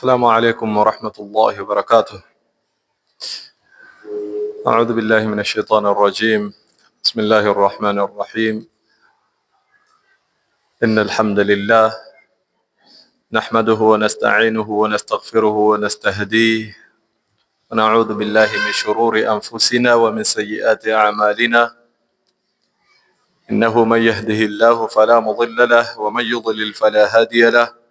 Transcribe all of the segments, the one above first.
السلام عليكم ورحمة الله وبركاته. أعوذ بالله من الشيطان الرجيم. بسم الله الرحمن الرحيم. إن الحمد لله نحمده ونستعينه ونستغفره ونستهديه ونعوذ بالله من شرور أنفسنا ومن سيئات أعمالنا. إنه من يهده الله فلا مضل له ومن يضلل فلا هادي له.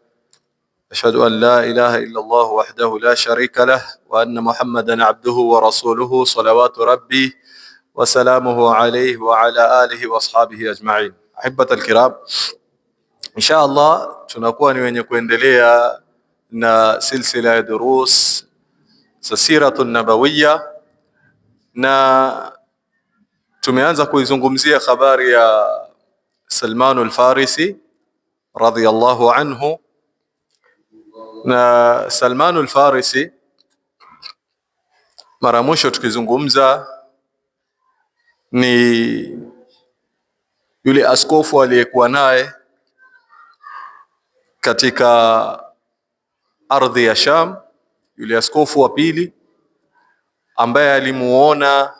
أشهد أن لا إله إلا الله وحده لا شريك له وأن محمدا عبده ورسوله صلوات ربي وسلامه عليه وعلى آله وأصحابه أجمعين. أحبة الكرام, إن شاء الله tunakuwa ni wenye kuendelea na silsila ya durus za Siratun Nabawiyya, na tumeanza kuizungumzia habari ya Salman al-Farisi radhiyallahu anhu. Na Salman al-Farisi mara mwisho tukizungumza ni yule askofu aliyekuwa naye katika ardhi ya Sham, yule askofu wa pili ambaye alimuona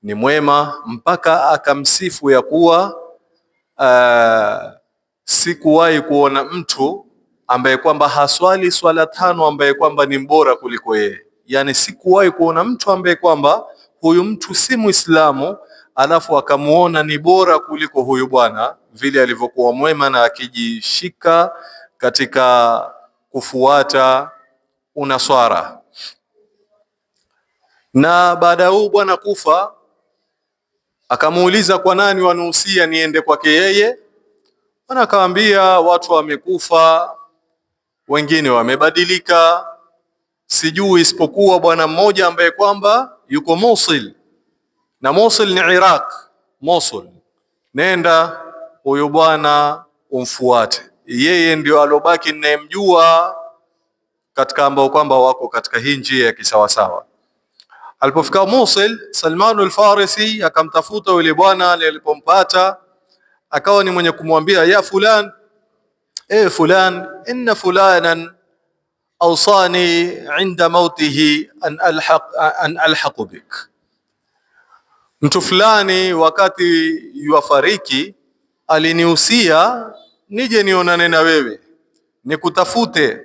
ni mwema mpaka akamsifu ya kuwa sikuwahi kuona mtu ambaye kwamba haswali swala tano ambaye kwamba ni mbora kuliko yeye. Yani sikuwahi kuona mtu ambaye kwamba huyu mtu si Muislamu alafu akamuona ni bora kuliko huyu bwana, vile alivyokuwa mwema na akijishika katika kufuata unaswara. Na baada ya huyu bwana kufa, akamuuliza kwa nani wanuhusia niende kwake yeye. Bwana akamwambia watu wamekufa, wengine wamebadilika, sijui isipokuwa bwana mmoja ambaye kwamba yuko Mosul, na Mosul ni Iraq. Mosul, nenda huyo bwana umfuate, yeye ndio alobaki ninayemjua katika ambao kwamba wako katika hii njia ya kisawasawa. Alipofika Mosul, Salman al-Farisi akamtafuta yule bwana. Alipompata akawa ni mwenye kumwambia, ya fulan, fulan, inna fulanan awsani inda mautihi an alhaqu bik. Mtu fulani wakati yuafariki alinihusia nije nionane na wewe, nikutafute.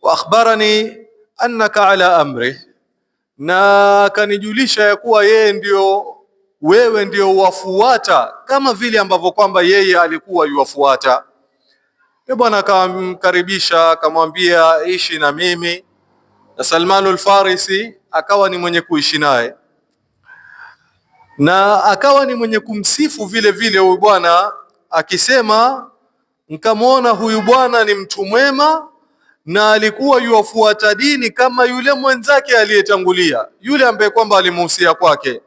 Wa akhbarani annaka ala amri, na akanijulisha ya kuwa wewe ndio wafuata kama vile ambavyo kwamba yeye alikuwa yuwafuata. Bwana akamkaribisha, akamwambia ishi na mimi, na Salman al-Farisi akawa ni mwenye kuishi naye, na akawa ni mwenye kumsifu vile vile huyu bwana, akisema nikamwona huyu bwana ni mtu mwema na alikuwa yuwafuata dini kama yule mwenzake aliyetangulia, yule ambaye kwamba alimuhusia kwake.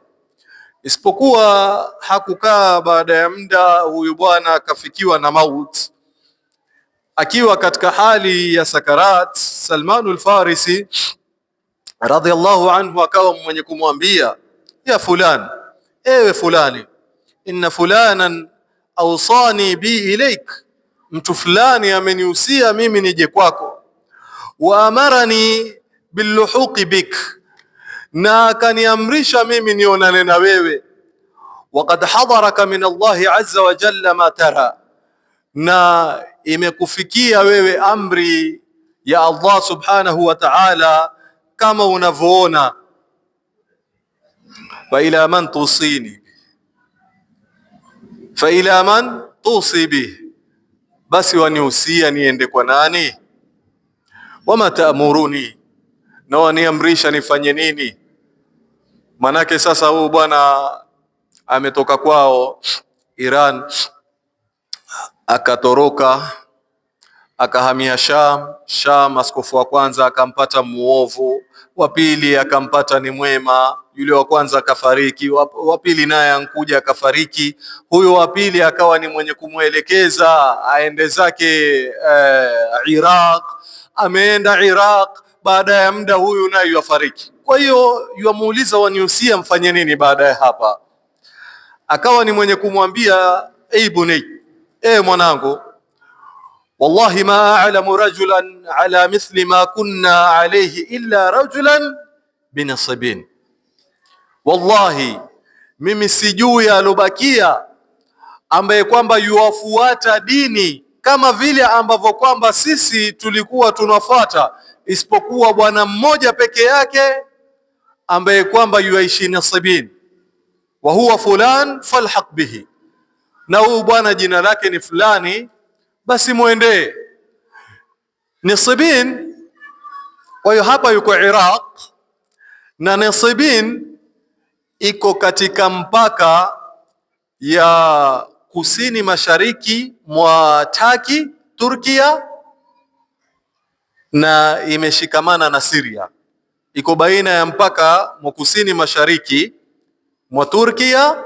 Isipokuwa hakukaa baada ya muda, huyu bwana akafikiwa na mauti. Akiwa katika hali ya sakarat, Salman al-Farisi radhiyallahu anhu akawa mwenye kumwambia, ya fulan, ewe fulani, inna fulanan awsani bi ilaik, mtu fulani amenihusia mimi nije kwako. Wa amarani billuhuqi bik, na akaniamrisha mimi nionane na wewe. Waqad hadaraka min Allahi azza wa jalla ma tara, na imekufikia wewe amri ya Allah subhanahu wa ta'ala kama unavyoona. Fa ila man tusini, fa ila man tusibi, basi wanihusia niende kwa nani? Wama taamuruni, na waniamrisha nifanye nini? Manake sasa huyu bwana ametoka kwao Iran, akatoroka akahamia Sham. Sham, askofu wa kwanza akampata muovu, wa pili akampata ni mwema. Yule wa kwanza akafariki, wa pili naye ankuja akafariki. Huyo wa pili akawa ni mwenye kumwelekeza aende zake Iraq. Ameenda Iraq, baada ya muda huyu naye yafariki. Kwa hiyo yuamuuliza wanihusia mfanye nini baada ya hapa? Akawa ni mwenye kumwambia, bunay, mwanangu, wallahi ma a'lamu rajulan ala mithli ma kunna alayhi illa rajulan binasibin, wallahi mimi sijui alobakia ambaye kwamba yuwafuata dini kama vile ambavyo kwamba sisi tulikuwa tunafuata, isipokuwa bwana mmoja peke yake ambaye kwamba yuishi nasibin, wa huwa fulan falhaq bihi, na huyu bwana jina lake ni fulani, basi muendee. Nasibin kwa hiyo hapa yuko Iraq, na Nasibin iko katika mpaka ya kusini mashariki mwa Turkia, na imeshikamana na Syria. Iko baina ya mpaka mwa kusini mashariki mwa Turkia,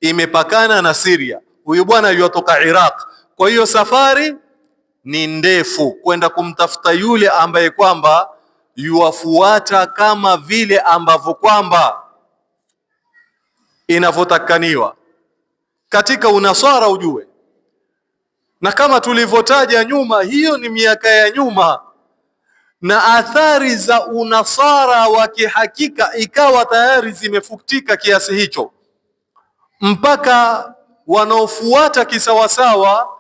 imepakana na Syria. Huyu bwana yuatoka Iraq, kwa hiyo safari ni ndefu kwenda kumtafuta yule ambaye kwamba yuwafuata kama vile ambavyo kwamba inavyotakaniwa katika unaswara ujue. Na kama tulivyotaja nyuma, hiyo ni miaka ya nyuma, na athari za unasara wa kihakika ikawa tayari zimefutika kiasi hicho, mpaka wanaofuata kisawasawa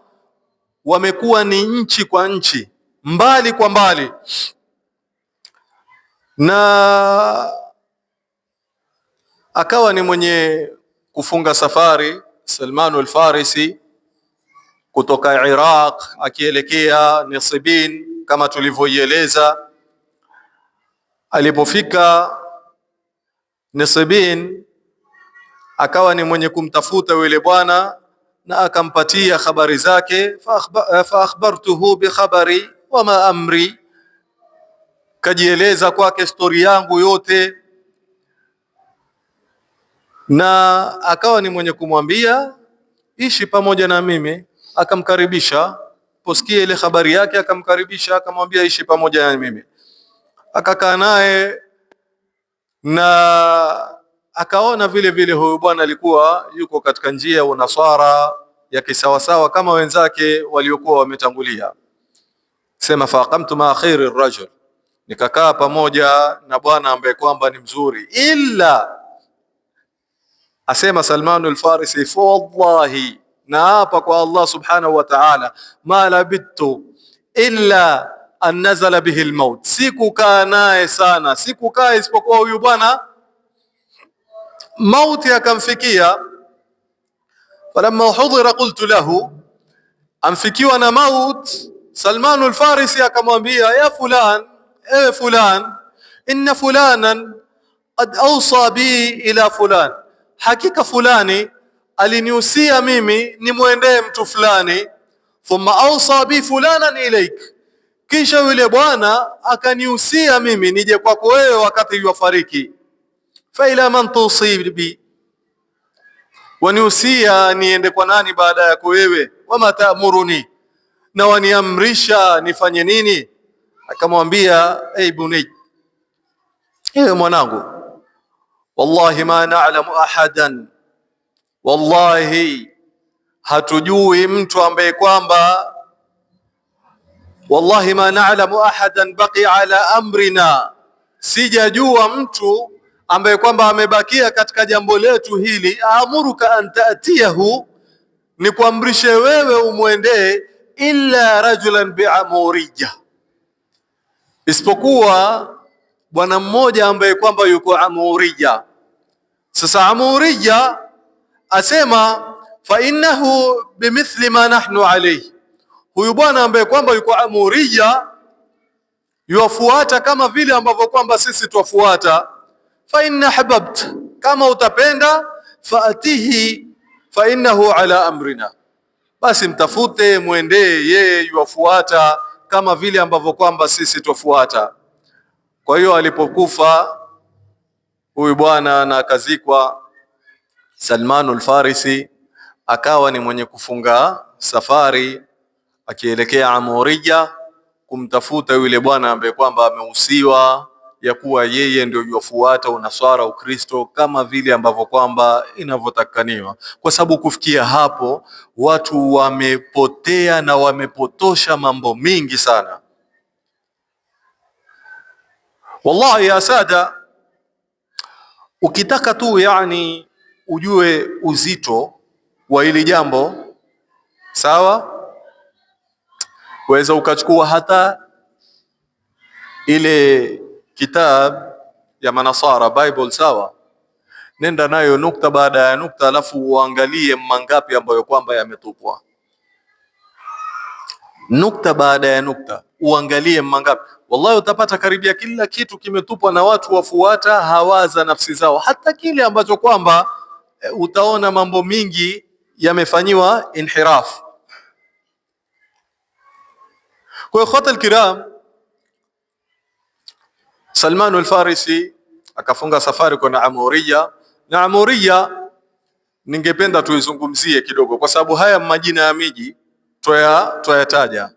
wamekuwa ni nchi kwa nchi, mbali kwa mbali. Na akawa ni mwenye kufunga safari Salman al-Farisi kutoka Iraq akielekea Nasibin kama tulivyoieleza. Alipofika Nasibin akawa ni mwenye kumtafuta yule bwana na akampatia habari zake. Fa akhbartuhu bi khabari wa ma amri, kajieleza kwake stori yangu yote, na akawa ni mwenye kumwambia ishi pamoja na mimi. Akamkaribisha, posikia ile habari yake akamkaribisha, akamwambia ishi pamoja na mimi. Akakaa naye na akaona vile vile huyu bwana alikuwa yuko katika njia ya unaswara ya kisawasawa kama wenzake waliokuwa wametangulia. Sema faqamtu ma khairi rajul, nikakaa pamoja na bwana ambaye kwamba ni mzuri, illa asema Salman al-Farisi, fa wallahi, na hapa kwa Allah subhanahu wa ta'ala, ma labittu illa an nazala bihi al-maut, sikukaa naye sana, sikukaa isipokuwa huyu bwana mauti akamfikia. Falamma hudhira qultu lahu, amfikiwa na maut, Salman al-Farisi akamwambia, ya fulan, ewe fulan, inna fulanan qad awsa bi ila fulan, hakika fulani alinihusia mimi nimwendee mtu fulani. Thumma awsa bi fulanan ilaik, kisha yule bwana akanihusia mimi nije kwako wewe wakati yufariki. Fa ila man tusibi, wanihusia niende kwa nani baada yako wewe? Wama ta'muruni, na waniamrisha nifanye nini? Akamwambia, ay bunay, ewe mwanangu, wallahi ma na'lamu ahadan, wallahi hatujui mtu ambaye kwamba, wallahi ma na'lamu ahadan baqi ala amrina, sijajua mtu ambaye kwamba amebakia katika jambo letu hili. Amuruka an ta'tiyahu, ni kuamrishe wewe umwendee, illa rajulan bi'amuriyya, isipokuwa bwana mmoja ambaye kwamba yuko Amuriyya. Sasa Amuriyya asema fa innahu bimithli ma nahnu alayhi, huyu bwana ambaye kwamba yuko Amuriyya yuafuata kama vile ambavyo kwamba sisi tuwafuata. Fa inna hababt, kama utapenda, faatihi fa innahu ala amrina, basi mtafute muendee, yeye yuafuata kama vile ambavyo kwamba sisi tuwafuata. Kwa hiyo alipokufa huyu bwana na akazikwa, Salman al-Farisi akawa ni mwenye kufunga safari akielekea Amuriyya kumtafuta yule bwana ambaye kwamba amehusiwa ya kuwa yeye ndio yufuata unaswara Ukristo kama vile ambavyo kwamba inavyotakaniwa, kwa sababu kufikia hapo watu wamepotea na wamepotosha mambo mingi sana. Wallahi ya sada, ukitaka tu yani ujue uzito wa hili jambo, sawa, waweza ukachukua hata ile kitab ya manasara Bible, sawa, nenda nayo nukta baada ya nukta, alafu uangalie mangapi ambayo kwamba yametupwa, nukta baada ya nukta, uangalie mangapi. Wallahi utapata karibia kila kitu kimetupwa na watu wafuata hawa za nafsi zao, hata kile ambacho kwamba utaona mambo mingi yamefanyiwa inhiraf. Kwa ikhwata alkiram, Salman al-Farisi akafunga safari kwa Amuriya, na Amuriya ningependa tuizungumzie kidogo, kwa sababu haya majina ya miji tuyataja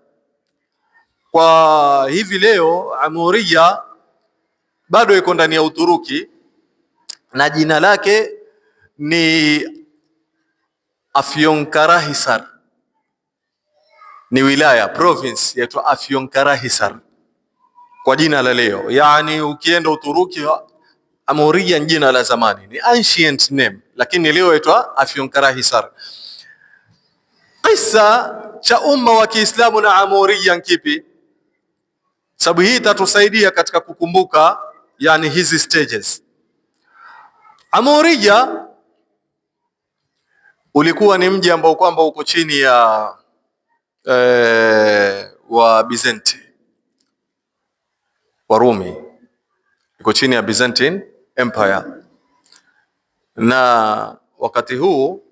kwa hivi leo. Amuriya bado iko ndani ya Uturuki na jina lake ni Afyonkarahisar, ni wilaya province yaitwa Afyonkarahisar kwa jina la leo. Yani ukienda Uturuki, Amuriya ni jina la zamani, ni ancient name, lakini leo yaitwa Afyonkarahisar. Kisa cha umma wa Kiislamu na Amuriya kipi? Sababu hii itatusaidia katika kukumbuka yani hizi stages. Amuriya ulikuwa ni mji ambao kwamba uko chini ya wa Byzantine, Warumi, iko chini ya Byzantine Empire, na wakati huu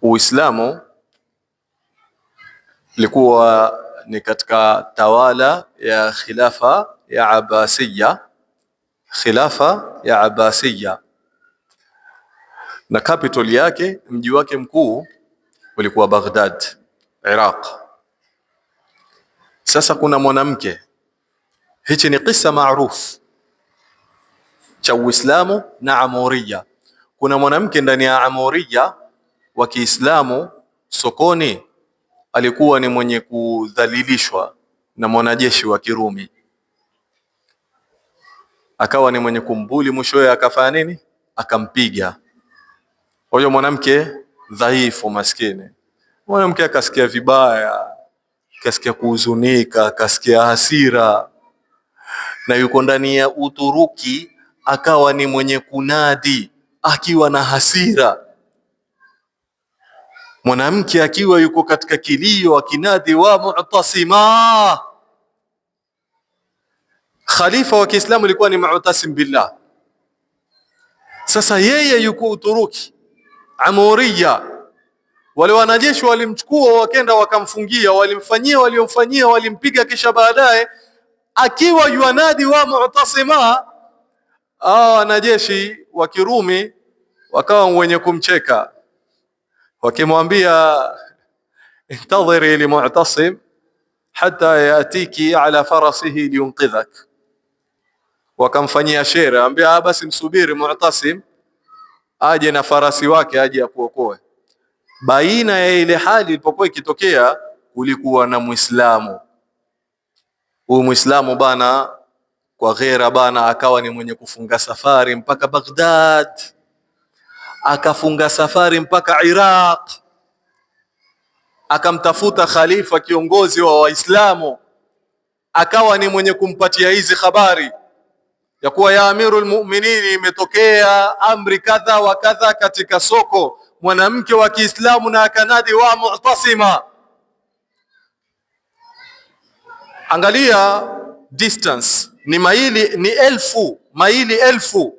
Uislamu ilikuwa ni katika tawala ya khilafa ya Abbasiyya, khilafa ya Abbasiyya, na capital yake, mji wake mkuu ulikuwa Baghdad, Iraq. Sasa kuna mwanamke, hichi ni kisa maarufu cha Uislamu na Amuriya. Kuna mwanamke ndani ya Amuriya wa Kiislamu sokoni, alikuwa ni mwenye kudhalilishwa na mwanajeshi wa Kirumi, akawa ni mwenye kumbuli, mwishowe akafanya nini? Akampiga. Huyo mwanamke dhaifu, maskini mwanamke, akasikia vibaya, akasikia kuhuzunika, akasikia hasira, na yuko ndani ya Uturuki, akawa ni mwenye kunadi akiwa na hasira. Mwanamke akiwa yuko katika kilio akinadi wa Mu'tasima. Khalifa wa Kiislamu alikuwa ni Mu'tasim billah. Sasa yeye yuko Uturuki, Amuriya, wale wanajeshi walimchukua wakenda wakamfungia, walimfanyia waliomfanyia, walimpiga, kisha baadaye akiwa yuanadi wa Mu'tasima, wanajeshi wa Kirumi wakawa wenye kumcheka, wakimwambia intadhiri li Mu'tasim hatta yatiki ala farasihi liyunqidhak. Wakamfanyia shere, ambia basi msubiri Mu'tasim aje na farasi wake aje akuokoe. Baina ya ile hali ilipokuwa ikitokea, kulikuwa na Muislamu. Huyu Muislamu bana, kwa ghera bana, akawa ni mwenye kufunga safari mpaka Baghdad, akafunga safari mpaka Iraq, akamtafuta khalifa, kiongozi wa Waislamu, akawa ni mwenye kumpatia hizi habari ya kuwa ya Amirul Mu'minin, imetokea amri kadha wa kadha katika soko, mwanamke wa Kiislamu na akanadi wa Mu'tasima. Angalia distance, ni maili, ni maili elfu.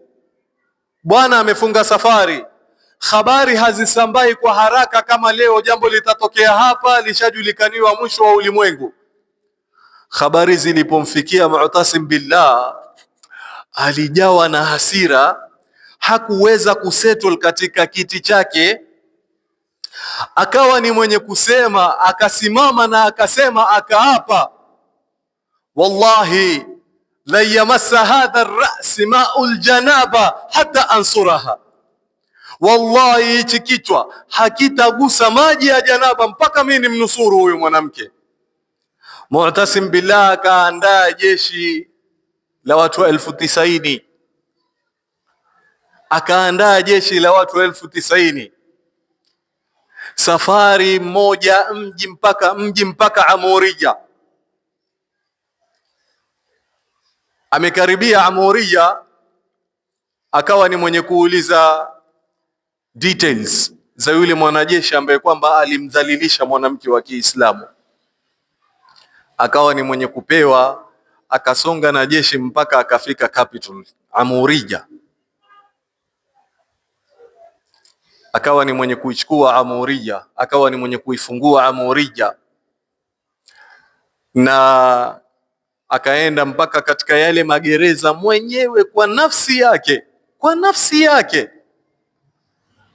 Bwana amefunga safari, habari hazisambai kwa haraka kama leo jambo litatokea hapa lishajulikaniwa mwisho wa ulimwengu. Habari zilipomfikia Mu'tasim billah, alijawa na hasira, hakuweza kusettle katika kiti chake, akawa ni mwenye kusema, akasimama na akasema, akaapa, wallahi la yamassa hadha ar-ra's ma'ul janaba hatta ansuraha, wallahi hichi kichwa hakitagusa maji ya janaba mpaka mimi nimnusuru huyu mwanamke. Mu'tasim billah akaandaa jeshi la watu 90,000, akaandaa jeshi la watu 90,000, safari moja mji mpaka Amuriya. Amekaribia Amuriya, akawa ni mwenye kuuliza details za yule mwanajeshi ambaye kwamba alimdhalilisha mwanamke wa Kiislamu. Akawa ni mwenye kupewa, akasonga na jeshi mpaka akafika capital Amuriya. Akawa ni mwenye kuichukua Amuriya, akawa ni mwenye kuifungua Amuriya, na akaenda mpaka katika yale magereza mwenyewe kwa nafsi yake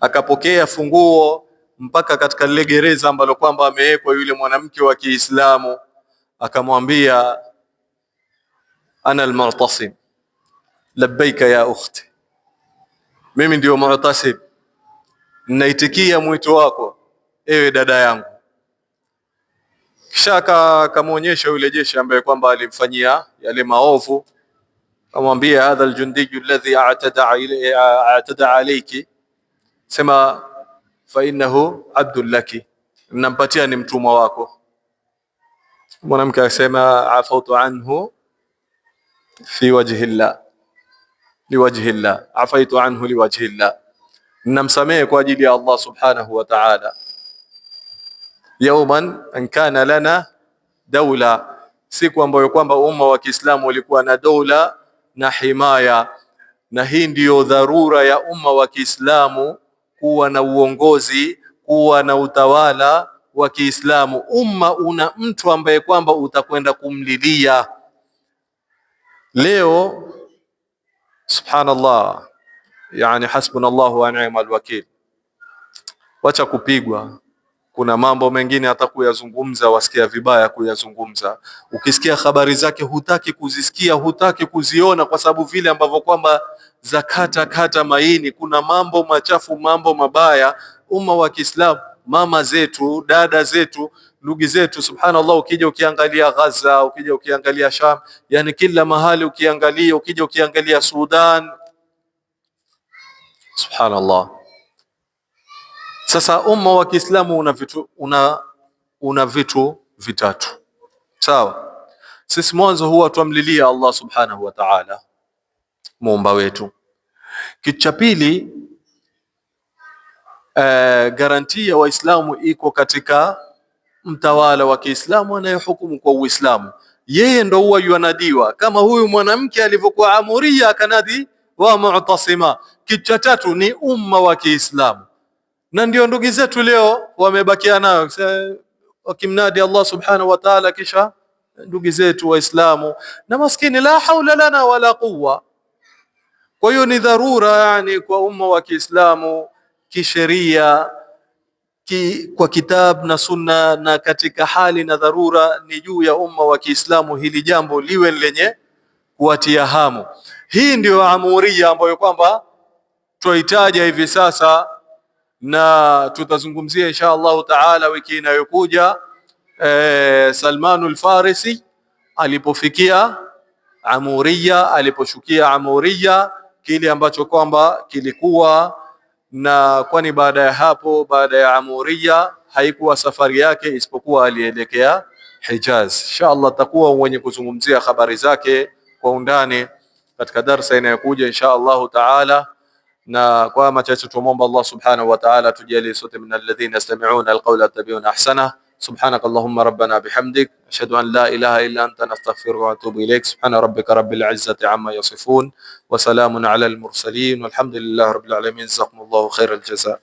akapokea funguo mpaka katika lile gereza ambalo kwamba amewekwa yule mwanamke wa Kiislamu. Akamwambia, ana al-Mu'tasim, labbaika ya ukhti, mimi ndio Mu'tasim, naitikia mwito wako ewe dada yangu. Kisha akamwonyesha yule jeshi ambaye kwamba alimfanyia yale maovu, akamwambia, hadha al-jundiy alladhi a'tada alayki, sema fa innahu abdul laki, nampatia ni mtumwa wako. Mwanamke akasema, afautu anhu fi wajhi llah, liwajhi llah, afaitu anhu liwajhi llah, namsamehe kwa ajili ya Allah subhanahu wa ta'ala. Yawman an kana lana dawla, siku ambayo kwamba umma wa Kiislamu ulikuwa na dola na himaya, na hii ndiyo dharura ya umma wa Kiislamu, kuwa na uongozi, kuwa na utawala wa Kiislamu. Umma una mtu ambaye kwamba utakwenda kumlilia. Leo subhanallah, yani hasbunallahu wa ni'mal wakil, wacha kupigwa. Kuna mambo mengine hata kuyazungumza wasikia vibaya kuyazungumza. Ukisikia habari zake hutaki kuzisikia, hutaki kuziona, kwa sababu vile ambavyo kwamba zakata maini. Kuna mambo machafu, mambo mabaya. Umma wa Kiislamu, mama zetu, dada zetu, ndugu zetu, subhanallah, ukija ukiangalia Gaza, ukija ukiangalia Sham, yani kila mahali ukiangalia, ukija ukiangalia Sudan, subhanallah. Sasa umma wa Kiislamu una vitu vitatu, sawa? Sisi mwanzo huwa tuamlilia Allah subhanahu wa ta'ala, muumba wetu. Kitu cha pili, garantia Waislamu iko katika mtawala wa Kiislamu anayehukumu kwa Uislamu. Yeye ndo huwa yuanadiwa, kama huyu mwanamke alivyokuwa Amuriya akanadi wa Mu'tasima. Kitu cha tatu ni umma wa Kiislamu, na ndio ndugu zetu leo wamebakia nayo, wakimnadi Allah subhanahu wa ta'ala, kisha ndugu zetu Waislamu na maskini, la haula lana wala quwwa. Kwa hiyo ni dharura yani kwa umma wa Kiislamu kisheria, kwa kitabu na sunna, na katika hali na dharura, ni juu ya umma wa Kiislamu hili jambo liwe lenye kuwatia hamu. Hii ndio Amuriya ambayo kwamba tuitaja hivi sasa, na tutazungumzia insha Allah taala wiki inayokuja. Salmanul Farisi alipofikia Amuriya, aliposhukia Amuriya, kile ambacho kwamba kilikuwa na, kwani baada ya hapo, baada ya Amuriya haikuwa safari yake isipokuwa alielekea Hijaz. Insha Allah takuwa wenye kuzungumzia habari zake kwa undani katika darasa inayokuja insha Allah taala. Na kwa machache tuomba Allah subhanahu wa ta'ala tujalie sote min alladhina yastami'una alqawla yattabi'una ahsana. سبحانك اللهم ربنا بحمدك، أشهد أن لا إله إلا أنت، نستغفرك ونتوب إليك. سبحان ربك رب العزة عما يصفون، وسلام على المرسلين، والحمد لله رب العالمين. جزاكم الله خير الجزاء.